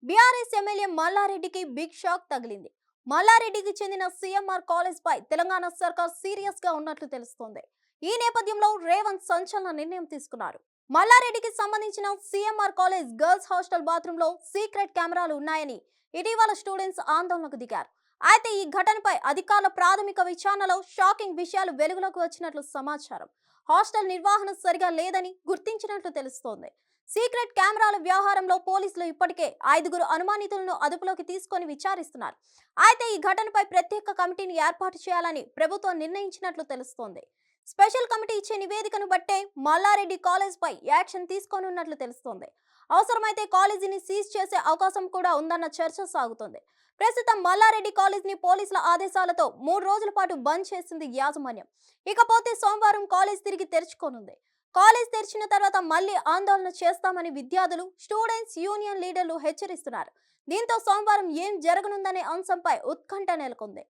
BRS MLA మల్లారెడ్డికి big shock తగిలింది. మల్లారెడ్డికి చెందిన CMR college పై తెలంగాణ సర్కార్ సీరియస్ గా ఉన్నట్లు తెలుస్తోంది. ఈ నేపథ్యంలో రేవంత్ సంచలన నిర్ణయం తీసుకున్నారు. మల్లారెడ్డికి సంబంధించిన CMR college girls hostel bathroom లో సీక్రెట్ కెమెరాలు ఉన్నాయని ఇటీవల స్టూడెంట్స్ ఆందోళనకు దిగారు. అయితే ఈ ఘటనపై అధికారుల ప్రాథమిక విచారణలో షాకింగ్ విషయాలు వెలుగులోకి వచ్చినట్లు సమాచారం. హాస్టల్ నిర్వహణ సరిగా లేదని గుర్తించినట్లు తెలుస్తోంది. సీక్రెట్ కెమెరాల వ్యవహారంలో పోలీసులు ఇప్పటికే 5 అనుమానితులను అదుపులోకి తీసుకొని విచారిస్తున్నారు. అయితే ఈ ఘటనపై ప్రత్యేక కమిటీని ఏర్పాటు చేయాలని ప్రభుత్వం నిర్ణయించినట్లు తెలుస్తోంది. స్పెషల్ కమిటీ ఇచ్చే నివేదికను బట్టే మల్లారెడ్డి కాలేజ్ పై యాక్షన్ తీసుకోనున్నట్లు తెలుస్తోంది. అవసరమైతే కాలేజీని సీజ్ చేసే అవకాశం కూడా ఉందన్న చర్చ సాగుతోంది. ప్రస్తుతం మల్లారెడ్డి కాలేజీని పోలీసుల ఆదేశాలతో 3 రోజుల పాటు బంద్ చేసింది యాజమాన్యం. ఇకపోతే సోమవారం కాలేజ్ తిరిగి తెరుచుకోనుంది. కాలేజ్ తెరిచిన తర్వాత మళ్లీ ఆందోళన చేస్తామని విద్యార్థులు, స్టూడెంట్స్ యూనియన్ లీడర్లు హెచ్చరిస్తున్నారు. దీంతో సోమవారం ఏం జరగనుందనే అంశంపై ఉత్కంఠ నెలకొంది.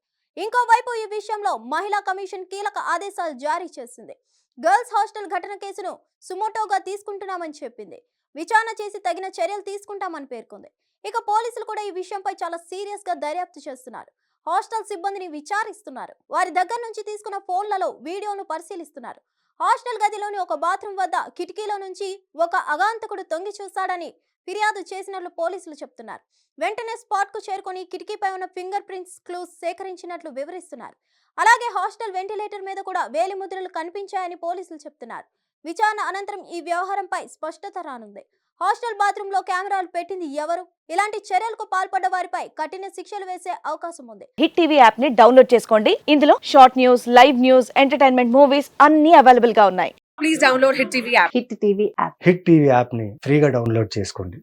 ఇంకోవైపు ఈ విషయంలో మహిళా కమిషన్ కీలక ఆదేశాలు జారీ చేసింది. గర్ల్స్ హాస్టల్ ఘటన కేసును సుమోటోగా తీసుకుంటున్నామని చెప్పింది. విచారణ చేసి తగిన చర్యలు తీసుకుంటామని పేర్కొంది. ఇక పోలీసులు కూడా ఈ విషయంపై చాలా సీరియస్ గా దర్యాప్తు చేస్తున్నారు. హాస్టల్ సిబ్బందిని విచారిస్తున్నారు. వారి దగ్గర నుంచి తీసుకున్న ఫోన్లలో వీడియోను పరిశీలిస్తున్నారు. హాస్టల్ గదిలోని ఒక బాత్రూమ్ వద్ద కిటికీలో నుంచి ఒక అగాంతకుడు తొంగి చూశాడని ఫిర్యాదు చేసినట్లు పోలీసులు చెప్తున్నారు. వెంటనే స్పాట్ కు చేరుకొని కిటికీపై ఉన్న ఫింగర్ ప్రింట్స్ క్లూస్ సేకరించినట్లు వివరిస్తున్నారు. అలాగే హాస్టల్ వెంటిలేటర్ మీద కూడా వేలి ముద్రలు కనిపించాయని పోలీసులు చెప్తున్నారు. విచారణ అనంతరం ఈ వ్యవహారంపై స్పష్టత రానుంది. హాస్టల్ బాత్రూమ్ లో కెమెరాలు పెట్టింది ఎవరు? ఇలాంటి చర్యలకు పాల్పడ్డ వారిపై కఠిన శిక్షలు వేసే అవకాశం ఉంది. హిట్ టీవీ యాప్ ని డౌన్లోడ్ చేసుకోండి. ఇందులో short news, live news, entertainment movies అన్ని అవైలబుల్ గా ఉన్నాయి. Please download Hit TV app. Hit TV app. Hit TV app ని ఫ్రీగా డౌన్లోడ్ చేసుకోండి.